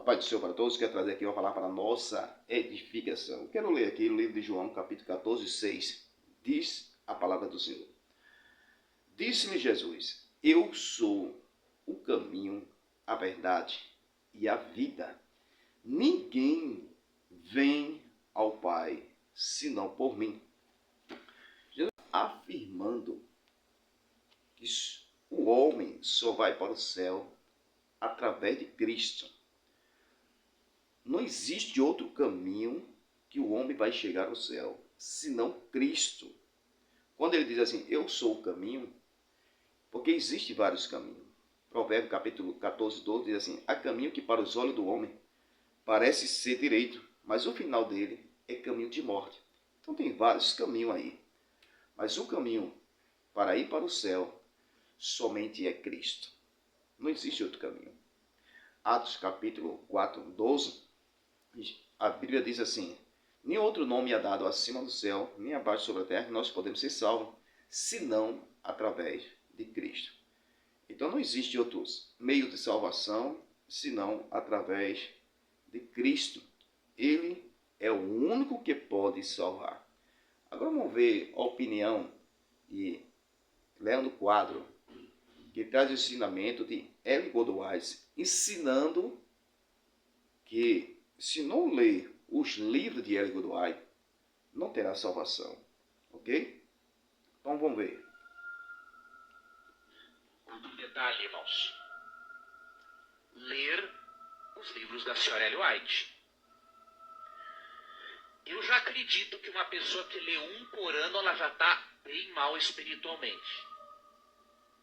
A paz do Senhor para todos. Quero trazer aqui uma palavra para a nossa edificação. Quero ler aqui o livro de João, capítulo 14, 6. Diz a palavra do Senhor. Disse-lhe Jesus: Eu sou o caminho, a verdade e a vida. Ninguém vem ao Pai senão por mim. Jesus afirmando que o homem só vai para o céu através de Cristo. Não existe outro caminho que o homem vai chegar ao céu, senão Cristo. Quando ele diz assim, eu sou o caminho, porque existem vários caminhos. Provérbio capítulo 14, 12 diz assim, há caminho que para os olhos do homem parece ser direito, mas o final dele é caminho de morte. Então tem vários caminhos aí. Mas o caminho para ir para o céu somente é Cristo. Não existe outro caminho. Atos capítulo 4, 12, a Bíblia diz assim, nem outro nome é dado acima do céu, nem abaixo sobre a terra, que nós podemos ser salvos, senão através de Cristo. Então não existe outro meio de salvação, senão através de Cristo. Ele é o único que pode salvar. Agora vamos ver a opinião de Leandro Quadro, que traz o ensinamento de L. Goldwise, ensinando que se não ler os livros de L. Goldwise, não terá salvação. Ok? Então vamos ver. Outro detalhe, irmãos. Ler os livros da senhora Ellen White. Eu já acredito que uma pessoa que lê um por ano, ela já está bem mal espiritualmente.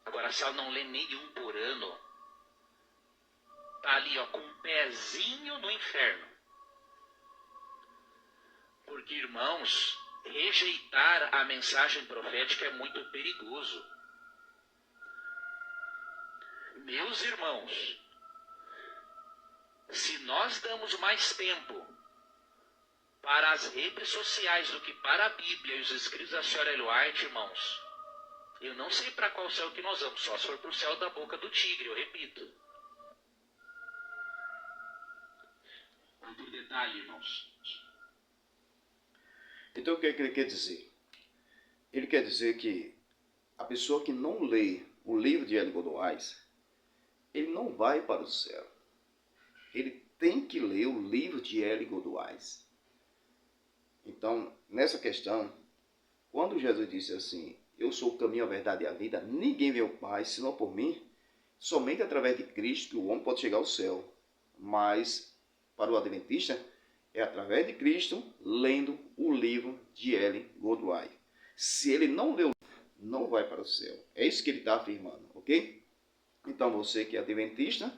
Agora, se ela não lê nenhum por ano, está ali, ó, com um pezinho no inferno. Porque, irmãos, rejeitar a mensagem profética é muito perigoso. Meus irmãos, se nós damos mais tempo para as redes sociais do que para a Bíblia e os escritos da senhora Ellen White, irmãos, eu não sei para qual céu que nós vamos, só se for para o céu da boca do tigre, eu repito. Outro detalhe, irmãos. Então o que ele quer dizer? Ele quer dizer que a pessoa que não lê o livro de L. Goldwise, ele não vai para o céu. Ele tem que ler o livro de L. Goldwise. Então, nessa questão, quando Jesus disse assim, eu sou o caminho, a verdade e a vida, ninguém vê o Pai senão por mim, somente através de Cristo o homem pode chegar ao céu. Mas, para o adventista, é através de Cristo, lendo o livro de L. Goldwise. Se ele não leu, não vai para o céu. É isso que ele está afirmando, ok? Então, você que é adventista,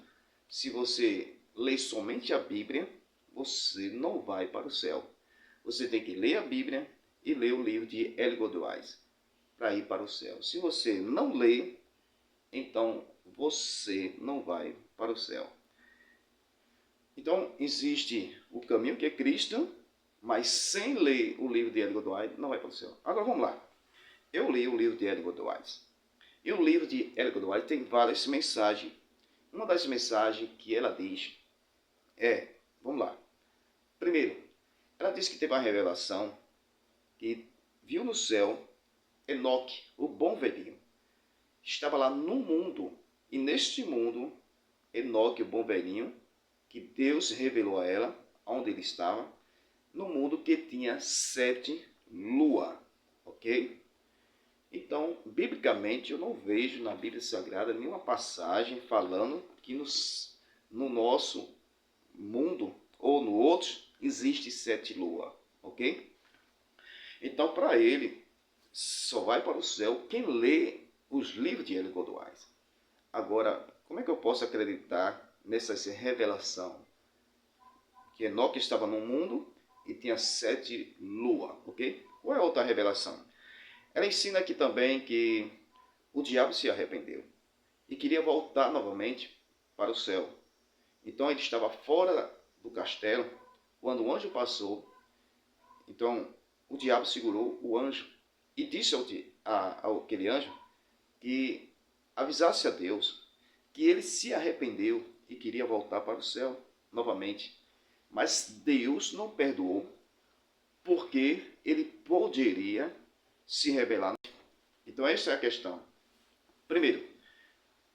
se você lê somente a Bíblia, você não vai para o céu. Você tem que ler a Bíblia e ler o livro de L. Goldwise para ir para o céu. Se você não lê, então você não vai para o céu. Então, existe o caminho que é Cristo, mas sem ler o livro de L. Goldwise, não vai para o céu. Agora, vamos lá. Eu li o livro de L. Goldwise. E o livro de L. Goldwise tem várias mensagens. Uma das mensagens que ela diz é, vamos lá. Primeiro, ela diz que teve uma revelação que viu no céu Enoque, o bom velhinho. Estava lá no mundo, e neste mundo, Enoque, o bom velhinho, que Deus revelou a ela, onde ele estava, no mundo que tinha 7 luas, ok? Então, biblicamente, eu não vejo na Bíblia Sagrada nenhuma passagem falando que no nosso mundo, ou no outro, existe 7 luas, ok? Então, para ele, só vai para o céu quem lê os livros de L. Goldwise. Agora, como é que eu posso acreditar nessa revelação? Que Enoque estava no mundo e tinha 7 luas, ok? Qual é a outra revelação? Ela ensina aqui também que o diabo se arrependeu e queria voltar novamente para o céu. Então ele estava fora do castelo quando o anjo passou. Então o diabo segurou o anjo e disse àquele anjo que avisasse a Deus que ele se arrependeu e queria voltar para o céu. novamente. Mas Deus não perdoou porque ele poderia se rebelar. Então essa é a questão. Primeiro,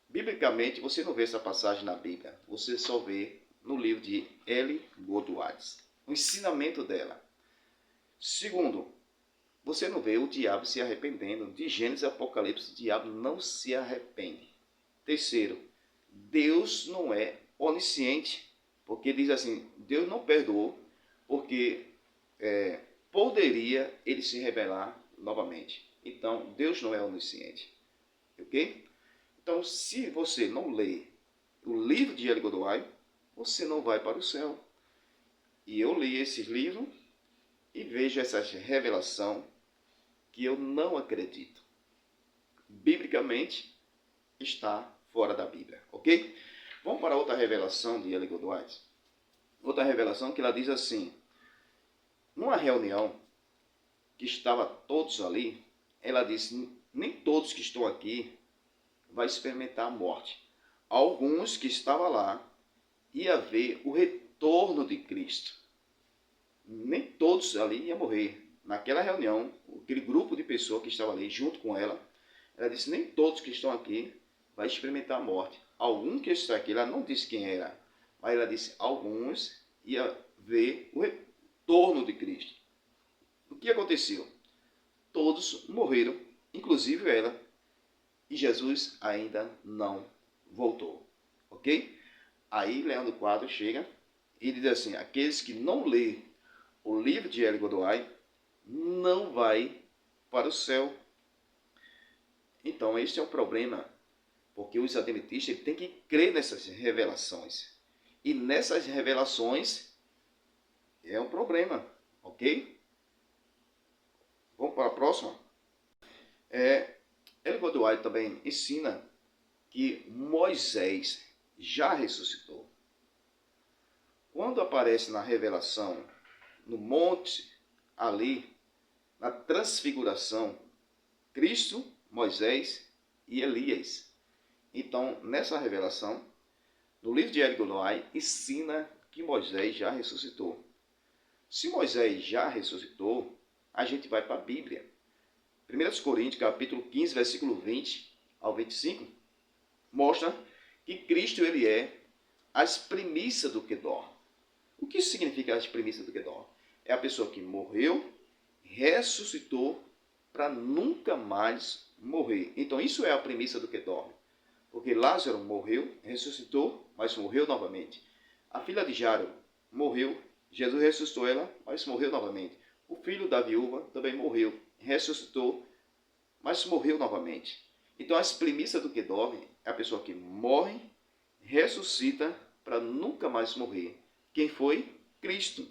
biblicamente você não vê essa passagem na Bíblia. Você só vê no livro de Ellen White, o ensinamento dela. Segundo, você não vê o diabo se arrependendo. De Gênesis e Apocalipse, o diabo não se arrepende. Terceiro, Deus não é onisciente, porque diz assim, Deus não perdoou, porque poderia ele se rebelar novamente. Então, Deus não é onisciente. Ok? Então, se você não lê o livro de Ellen White, você não vai para o céu. E eu li esses livros e vejo essa revelação que eu não acredito. Biblicamente, está fora da Bíblia, ok? Vamos para outra revelação de Ellen White. Outra revelação que ela diz assim, numa reunião que estava todos ali, ela disse, nem todos que estão aqui vai experimentar a morte. Alguns que estavam lá ia ver o retorno de Cristo. Nem todos ali iam morrer. Naquela reunião, aquele grupo de pessoas que estava ali junto com ela, ela disse, nem todos que estão aqui vai experimentar a morte. Algum que está aqui, ela não disse quem era, mas ela disse, alguns ia ver o retorno de Cristo. O que aconteceu? Todos morreram, inclusive ela, e Jesus ainda não voltou. Ok? Aí Leandro Quadro chega e diz assim, aqueles que não lê o livro de Ellen White não vai para o céu. Então, este é o problema, porque os adventistas têm que crer nessas revelações. E nessas revelações é um problema, ok? Vamos para a próxima? Ellen White também ensina que Moisés já ressuscitou. Quando aparece na revelação, no monte, ali, na transfiguração, Cristo, Moisés e Elias. Então, nessa revelação, no livro de Ellen White, ensina que Moisés já ressuscitou. Se Moisés já ressuscitou, a gente vai para a Bíblia. 1 Coríntios, capítulo 15, versículo 20 ao 25, mostra que Cristo ele é as primícias do que dorme. O que significa as primícias do que dorme? É a pessoa que morreu, ressuscitou para nunca mais morrer. Então isso é a premissa do que dorme. Porque Lázaro morreu, ressuscitou, mas morreu novamente. A filha de Jairo morreu, Jesus ressuscitou ela, mas morreu novamente. O filho da viúva também morreu, ressuscitou, mas morreu novamente. Então as premissas do que dorme é a pessoa que morre, ressuscita para nunca mais morrer. Quem foi? Cristo.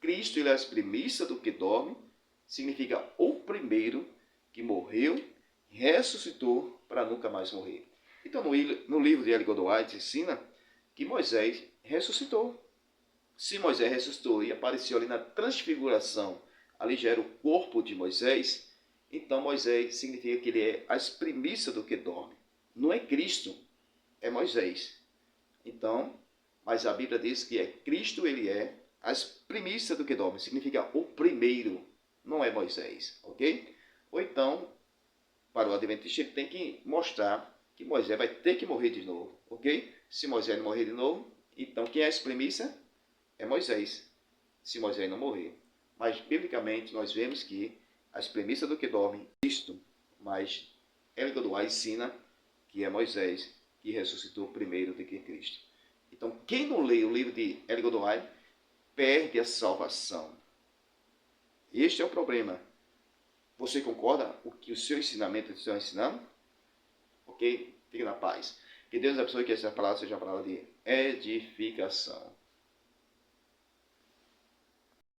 Cristo ele é as premissas do que dorme, significa o primeiro que morreu, ressuscitou para nunca mais morrer. Então no livro de Ellen White ensina que Moisés ressuscitou. Se Moisés ressuscitou e apareceu ali na transfiguração, ali já era o corpo de Moisés, então Moisés significa que ele é as primícias do que dorme. Não é Cristo, é Moisés. Então, mas a Bíblia diz que é Cristo, ele é as primícias do que dorme, significa o primeiro, não é Moisés, ok? Ou então, para o adventista, ele tem que mostrar que Moisés vai ter que morrer de novo, ok? Se Moisés não morrer de novo, então quem é as primícias? É Moisés, se Moisés não morrer. Mas, biblicamente, nós vemos que as premissas do que dorme é Cristo, mas Ellen White ensina que é Moisés que ressuscitou primeiro do que Cristo. Então, quem não lê o livro de Ellen White perde a salvação. Este é o problema. Você concorda com o que o seu ensinamento está ensinando? Ok? Fique na paz. Que Deus abençoe, que essa palavra seja uma palavra de edificação.